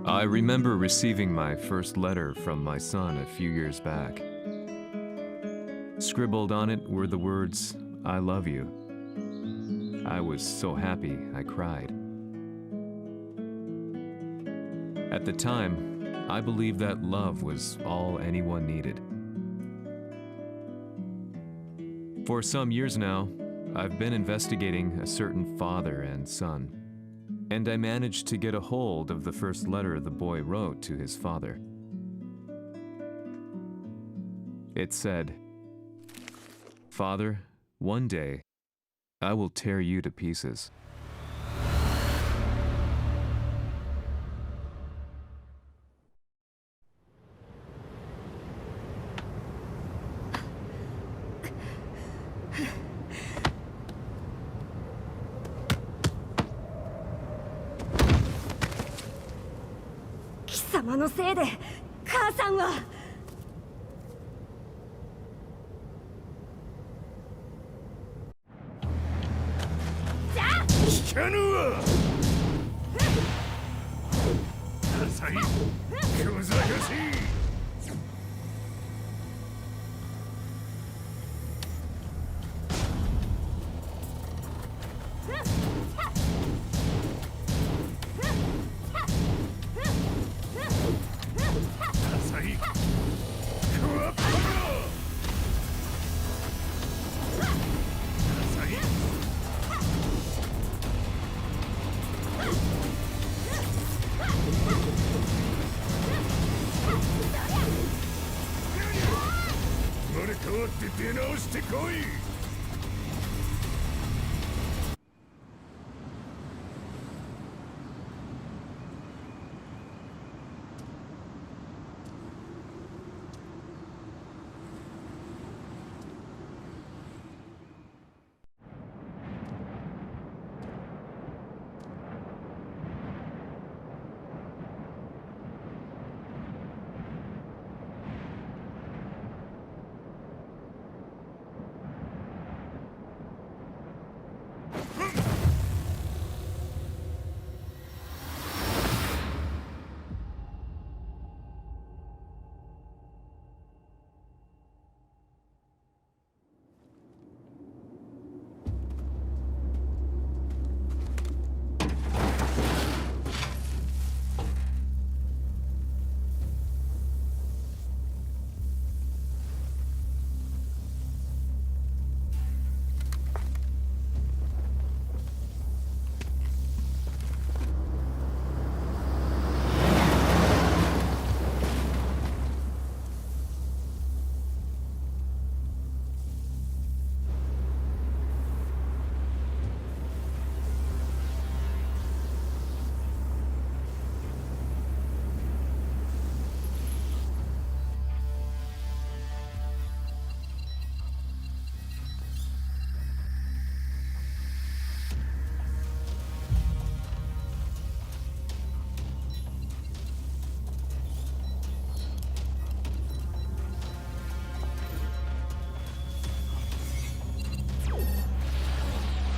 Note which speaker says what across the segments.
Speaker 1: I remember receiving my first letter from my son a few years back. Scribbled on it were the words, "I love you." I was so happy I cried. At the time, I believed that love was all anyone needed. For some years now, I've been investigating a certain father and son, and I managed to get a hold of the first letter the boy wrote to his father. It said, "Father, one day, I will tear you to pieces."
Speaker 2: "貴様のせいで母さんは..."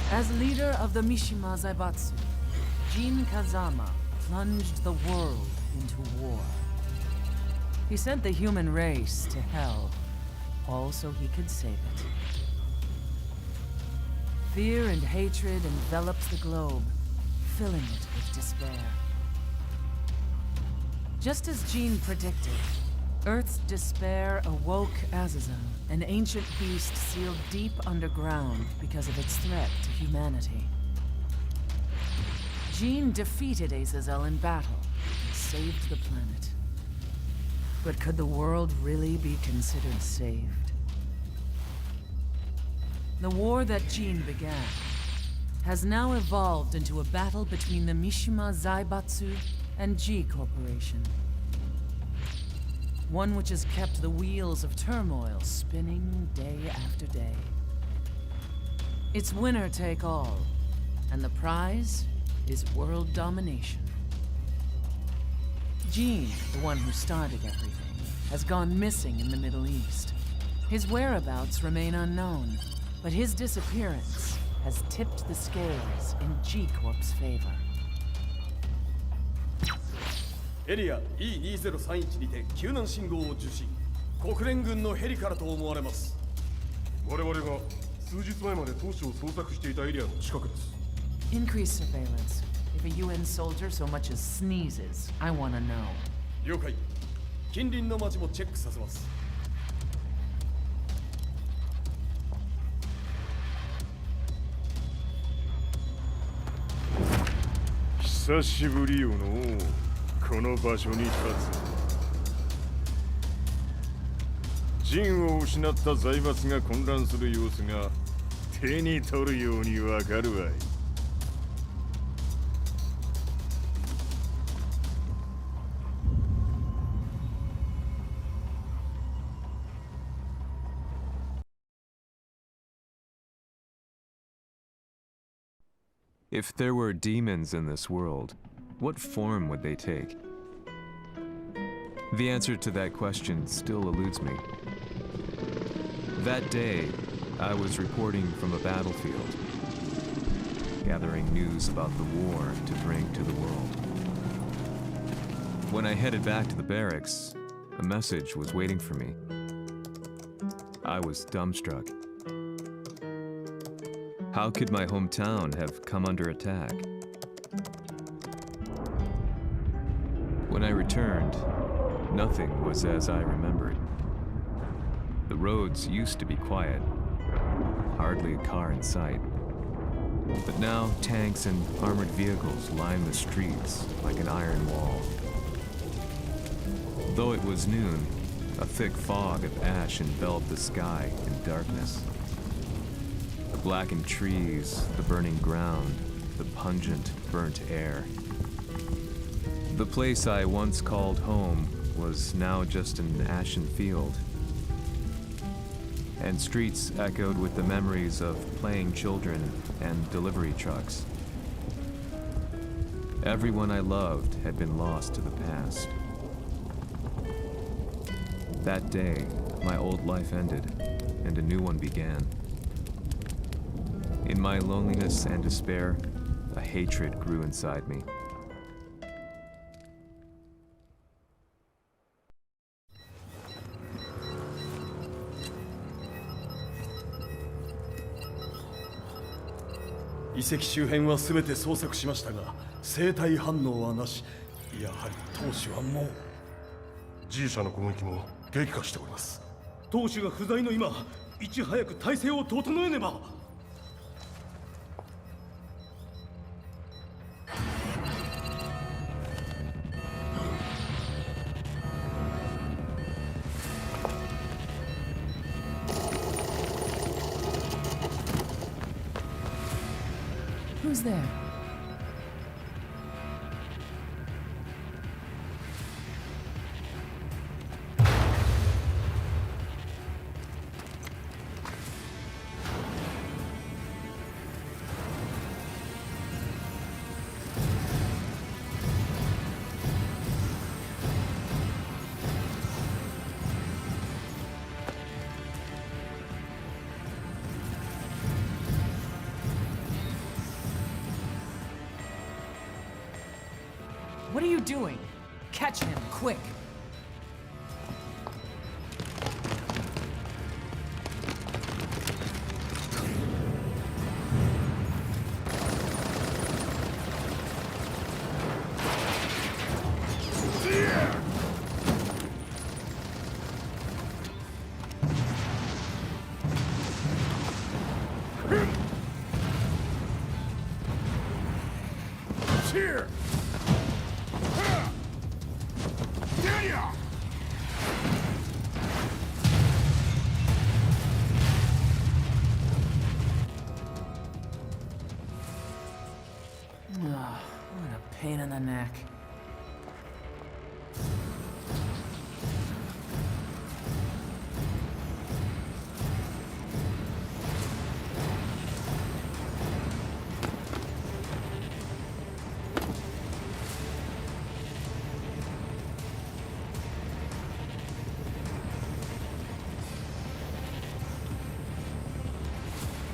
Speaker 3: As leader of the Mishima Zaibatsu, Jin Kazama plunged the world into war. He sent the human race to hell, all so he could save it. Fear and hatred enveloped the globe, filling it with despair. Just as Jin predicted, Earth's despair awoke Azazel, an ancient beast sealed deep underground because of its threat to humanity. Jin defeated Azazel in battle and saved the planet. But could the world really be considered saved? The war that Jin began has now evolved into a battle between the Mishima Zaibatsu and G Corporation. One which has kept the wheels of turmoil spinning day after day. It's winner take all, and the prize is world domination. Jin, the one who started everything, has gone missing in the Middle East. His whereabouts remain unknown, but his disappearance has tipped the scales in G-Corp's favor.
Speaker 4: エリア E2031 にて救難信号を受信。国連軍のヘリからと思われます。
Speaker 5: 我々が数日前まで当初を捜索していたエリアの近くです。
Speaker 3: Increase surveillance. If a UN soldier so much as sneezes, I want to know.
Speaker 4: 了解。近隣の町もチェックさせます。
Speaker 5: 久しぶりよのこの場所に立つ。陣を失った財閥が混乱する様子が手に取るようにわかるわい。
Speaker 1: If there were demons in this world, what form would they take? The answer to that question still eludes me. That day, I was reporting from a battlefield, gathering news about the war to bring to the world. When I headed back to the barracks, a message was waiting for me. I was dumbstruck. How could my hometown have come under attack? When I returned, nothing was as I remembered. The roads used to be quiet, hardly a car in sight. But now tanks and armored vehicles line the streets like an iron wall. Though it was noon, a thick fog of ash enveloped the sky in darkness. The blackened trees, the burning ground, the pungent, burnt air. The place I once called home was now just an ashen field. And streets echoed with the memories of playing children and delivery trucks. Everyone I loved had been lost to the past. That day, my old life ended, and a new one began. In my loneliness and despair, a hatred grew inside me.
Speaker 4: 遺跡周辺は全て捜索しましたが、生体反応はなし。やはり当主はもう。
Speaker 5: G 社の攻撃も激化しております。
Speaker 4: 当主が不在の今、いち早く体制を整えねば。
Speaker 3: Who's there? What are you doing? Catch him, quick!
Speaker 5: Here!
Speaker 3: What a pain in the neck.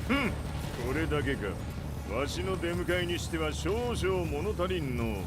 Speaker 5: Hmm. これだけか。わしの出迎えにしては少々物足りんの。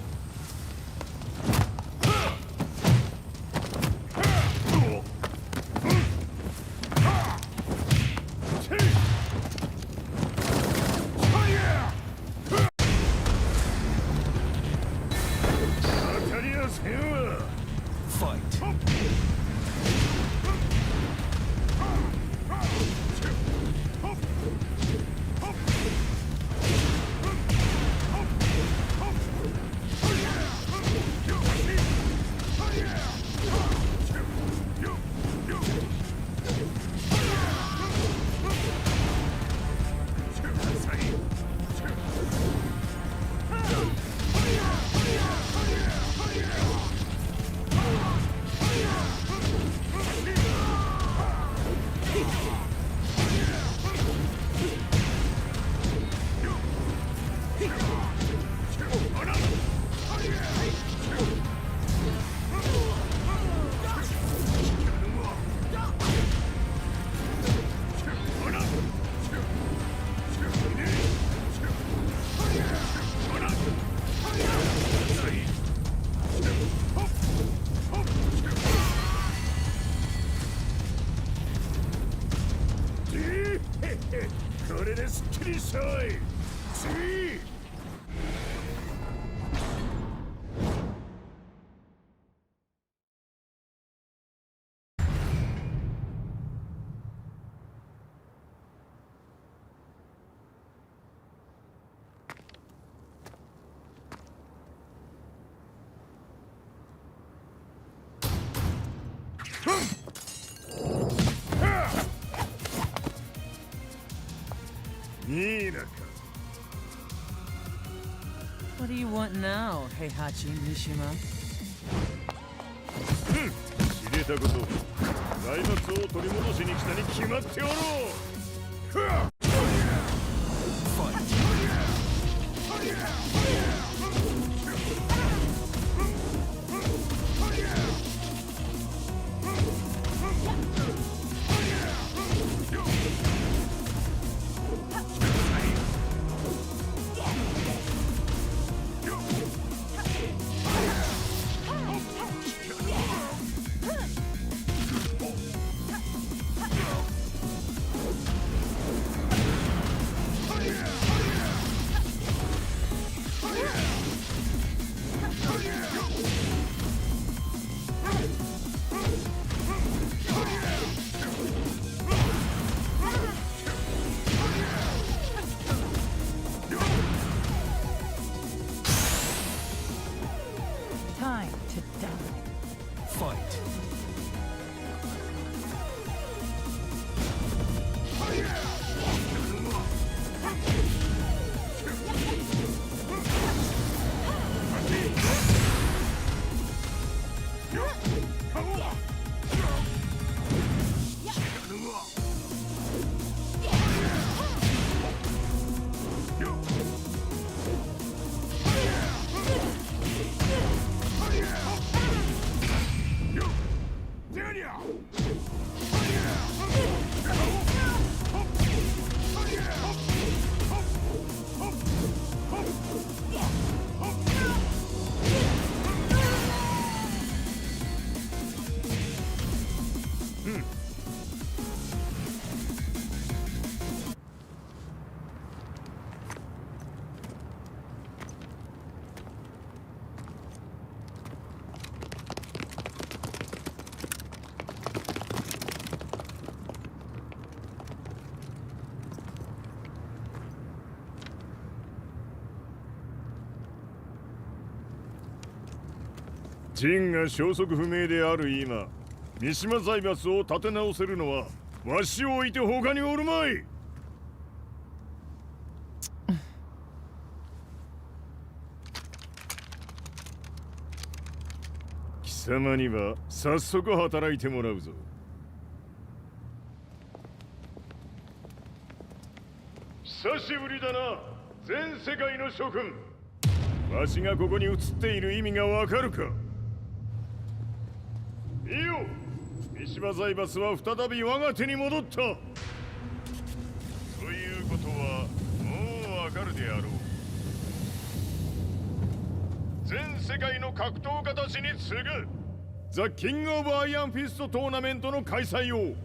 Speaker 5: にしたい。次。いいなか。
Speaker 3: What do you want now, Heihachi Mishima?
Speaker 5: 知れたこと、財閥を取り戻しに来たに決まっておろう。
Speaker 3: Time to die.
Speaker 1: Fight.
Speaker 5: 陣が消息不明である今、三島財閥を立て直せるのはわしを置いて他におるまい。貴様には早速働いてもらうぞ。久しぶりだな、全世界の諸君。わしがここに映っている意味がわかるか。いいよ、三島財閥は再び我が手に戻った。ということはもうわかるであろう。全世界の格闘家たちに次ぐザ・キング・オブ・アイアンフィストトーナメントの開催を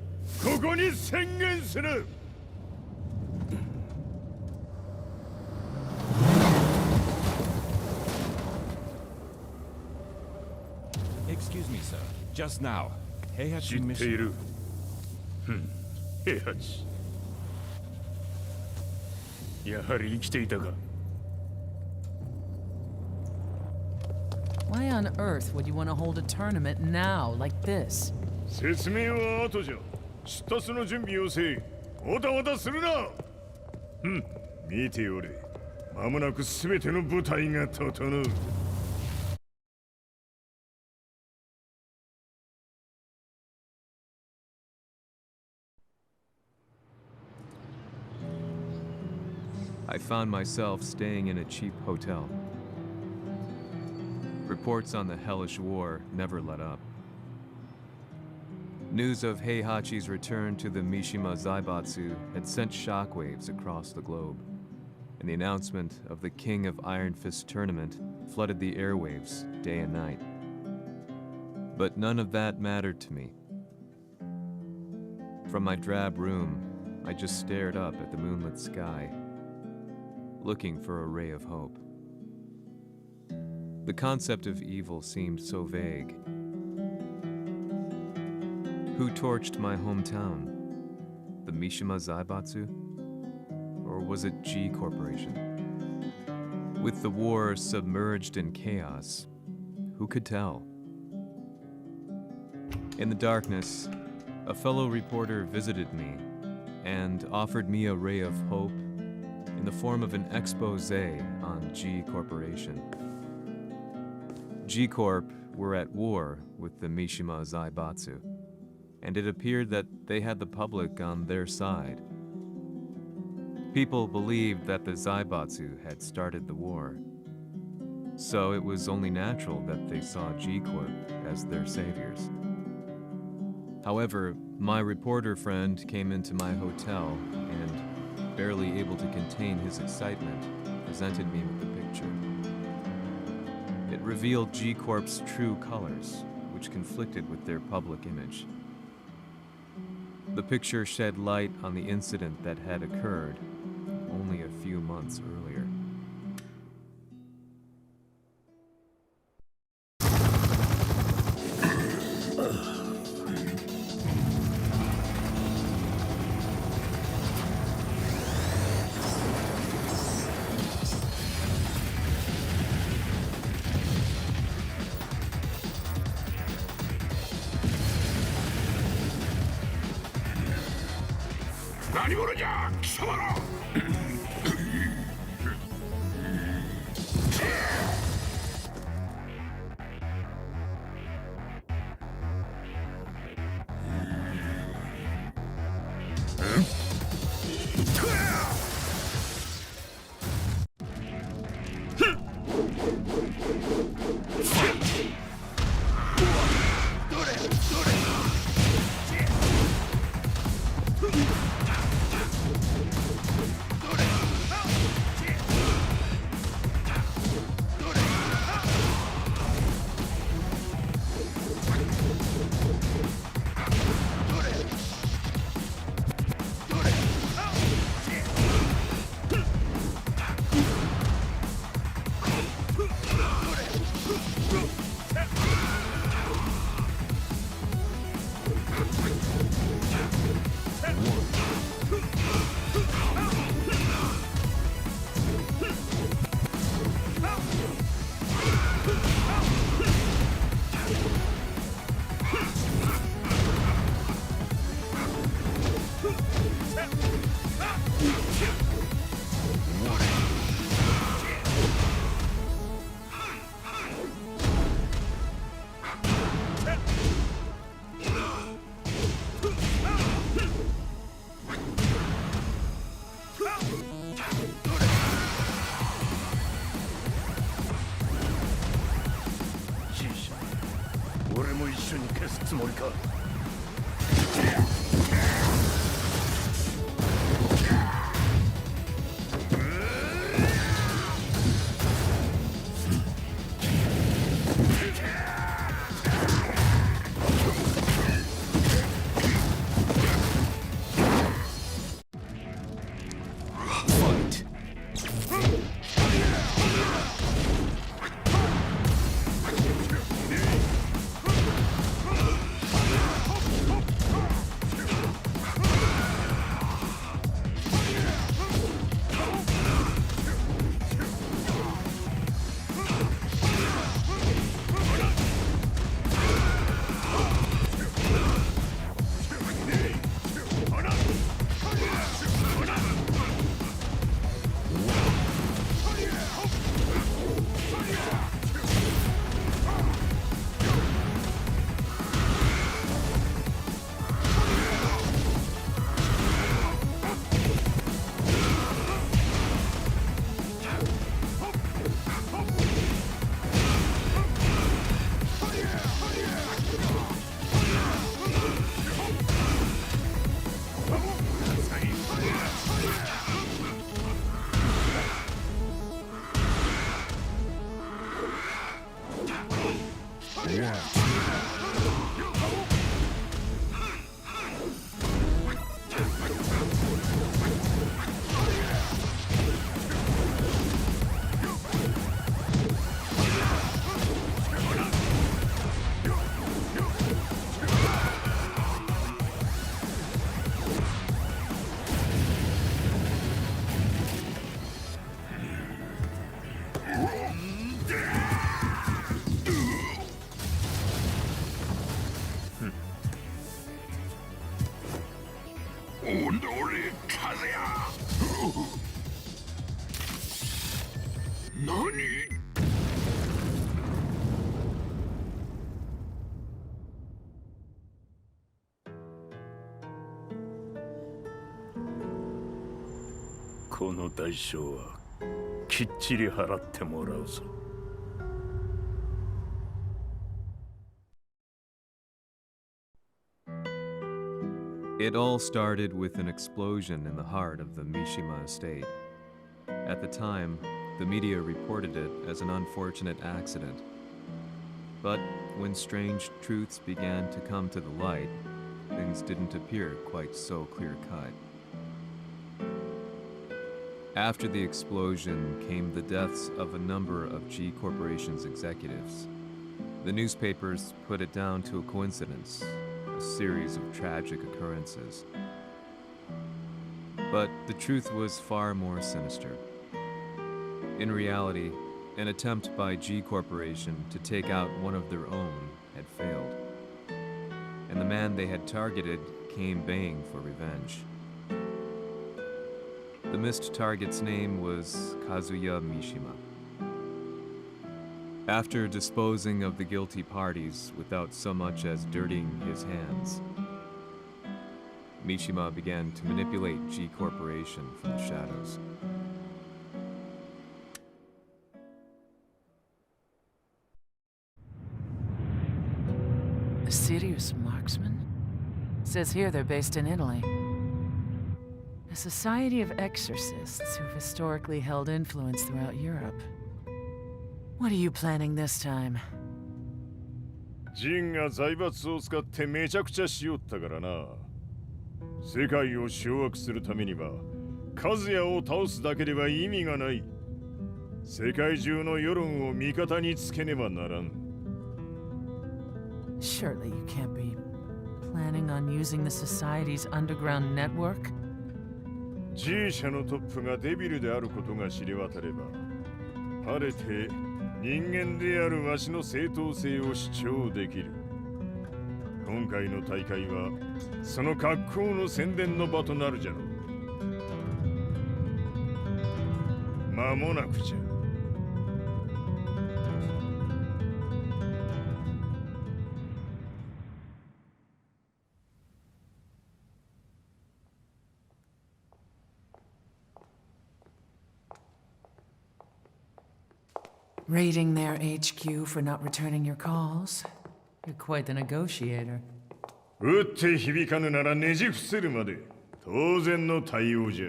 Speaker 5: ここに宣言する。
Speaker 6: Excuse me, sir. Just now,
Speaker 5: 知
Speaker 6: Heihachi
Speaker 5: ってい
Speaker 6: Mishima.
Speaker 5: る。平八。やはり生きていたか。
Speaker 3: Why on earth would you want to hold a tournament now, like this?
Speaker 5: 説明は後じゃ。出立の準備をせい。おたおたするな。見ておれ。間もなく全ての部隊が整う。
Speaker 1: I found myself staying in a cheap hotel. Reports on the hellish war never let up. News of Heihachi's return to the Mishima Zaibatsu had sent shockwaves across the globe, and the announcement of the King of Iron Fist tournament flooded the airwaves day and night. But none of that mattered to me. From my drab room, I just stared up at the moonlit sky looking for a ray of hope. The concept of evil seemed so vague. Who torched my hometown? The Mishima Zaibatsu? Or was it G Corporation? With the war submerged in chaos, who could tell? In the darkness, a fellow reporter visited me and offered me a ray of hope in the form of an expose on G Corporation. G Corp were at war with the Mishima Zaibatsu, and it appeared that they had the public on their side. People believed that the Zaibatsu had started the war, so it was only natural that they saw G Corp as their saviors. However, my reporter friend came into my hotel and, barely able to contain his excitement, presented me with the picture. It revealed G Corp's true colors, which conflicted with their public image. The picture shed light on the incident that had occurred only a few months earlier.
Speaker 5: この代償はきっちり払ってもらうぞ。
Speaker 1: It all started with an explosion in the heart of the Mishima estate. At the time, the media reported it as an unfortunate accident. But when strange truths began to come to the light, things didn't appear quite so clear-cut. After the explosion came the deaths of a number of G Corporation's executives. The newspapers put it down to a coincidence, a series of tragic occurrences. But the truth was far more sinister. In reality, an attempt by G Corporation to take out one of their own had failed, and the man they had targeted came baying for revenge. The missed target's name was Kazuya Mishima. After disposing of the guilty parties without so much as dirtying his hands, Mishima began to manipulate G Corporation from the shadows.
Speaker 3: A serious marksman? Says here they're based in Italy. A society of exorcists who've historically held influence throughout Europe. What are you planning this time?
Speaker 5: ジンが財閥を使ってめちゃくちゃしよったからな。世界を掌握するためにはカズヤを倒すだけでは意味がない。世界中の世論を味方につけねばならん。
Speaker 3: Surely you can't be planning on using the society's underground network?
Speaker 5: G 社のトップがデビルであることが知れ渡れば、晴れて人間であるわしの正当性を主張できる。今回の大会はその格好の宣伝の場となるじゃろう。間もなくじゃ。
Speaker 3: Raiding their HQ for not returning your calls? You're quite the negotiator.
Speaker 5: 打って響かぬならねじ伏せるまで当然の対応じゃ。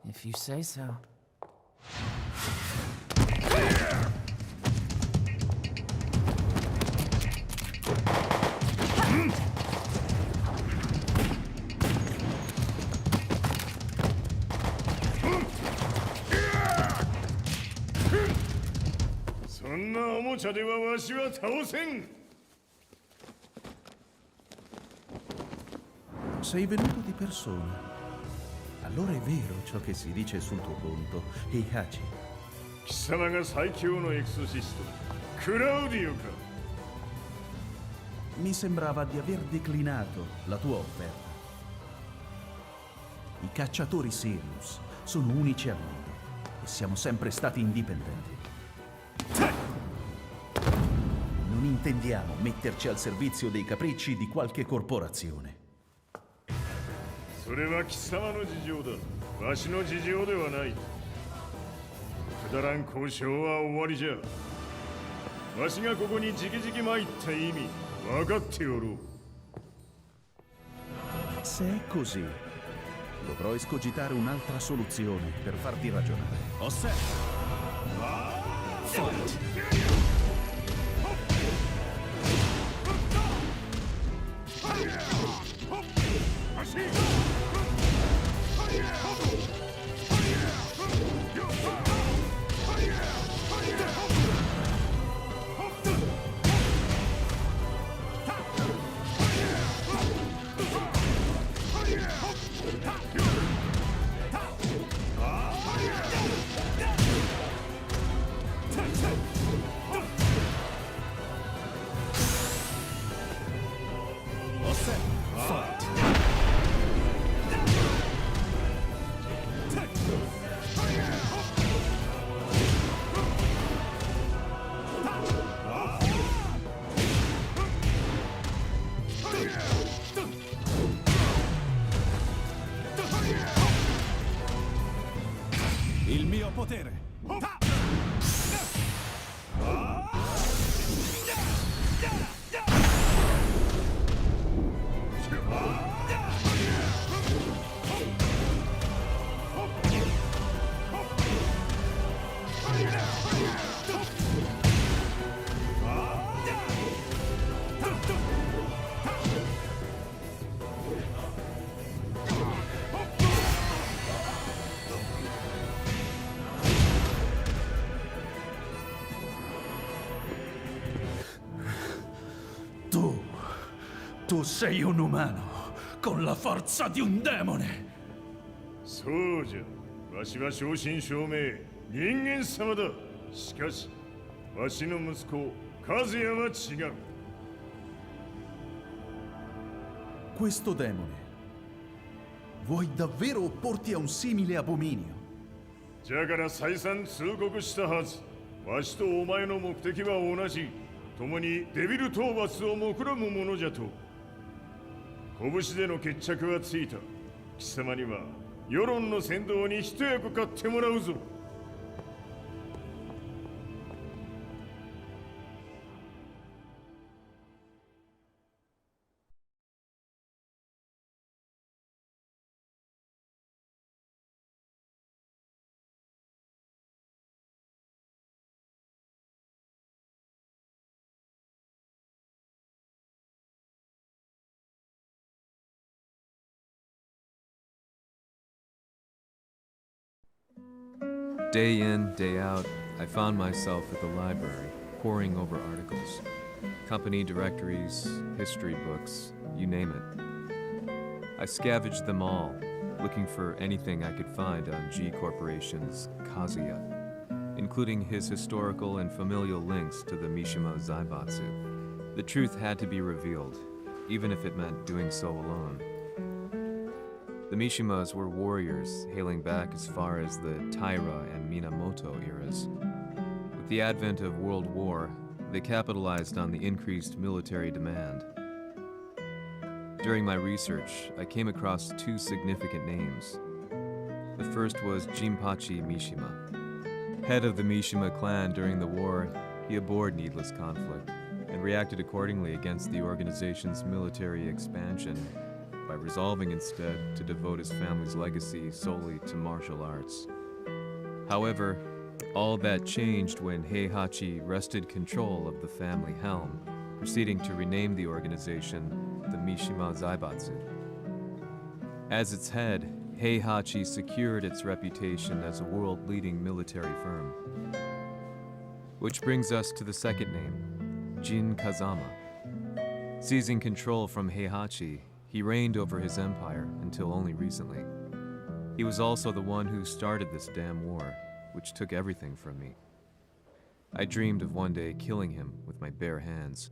Speaker 3: If you say so.
Speaker 5: そんなおもちゃではわしは倒せん。
Speaker 7: Sei venuto di persona. Allora è vero ciò che si dice sul tuo conto, Heihachi.
Speaker 5: 貴様が最強のエクソシスト、クラウディオか。
Speaker 7: Mi sembrava di aver declinato la tua offerta. I cacciatori Sirius sono unici al mondo e siamo sempre stati indipendenti. Non intendiamo metterci al servizio dei capricci di qualche corporazione.
Speaker 5: それは貴様の事情だ。わしの事情ではない。くだらん交渉は終わりじゃ。わしがここに直々参った意味分かっておろう。
Speaker 7: Se è così, dovrò escogitare un'altra soluzione per farti ragionare. Osserva! Fight! mio potere. Tu sei un umano, con la forza di un demone.
Speaker 5: そうじゃ。わしは正真正銘人間様だ。しかしわしの息子和也は違う。
Speaker 7: Questo demone, vuoi davvero opporti a un simile abominio?
Speaker 5: じゃから再三通告したはず。わしとお前の目的は同じ。共にデビル討伐を目論むものじゃと。拳での決着はついた。貴様には世論の先導に一役買ってもらうぞ。
Speaker 1: Day in, day out, I found myself at the library, poring over articles. Company directories, history books, you name it. I scavenged them all, looking for anything I could find on G Corporation's Kazuya, including his historical and familial links to the Mishima Zaibatsu. The truth had to be revealed, even if it meant doing so alone. The Mishimas were warriors hailing back as far as the Taira and Minamoto eras. With the advent of World War, they capitalized on the increased military demand. During my research, I came across two significant names. The first was Jinpachi Mishima. Head of the Mishima clan during the war, he abhorred needless conflict and reacted accordingly against the organization's military expansion by resolving instead to devote his family's legacy solely to martial arts. However, all that changed when Heihachi wrested control of the family helm, proceeding to rename the organization the Mishima Zaibatsu. As its head, Heihachi secured its reputation as a world-leading military firm. Which brings us to the second name, Jin Kazama. Seizing control from Heihachi, he reigned over his empire until only recently. He was also the one who started this damn war, which took everything from me. I dreamed of one day killing him with my bare hands.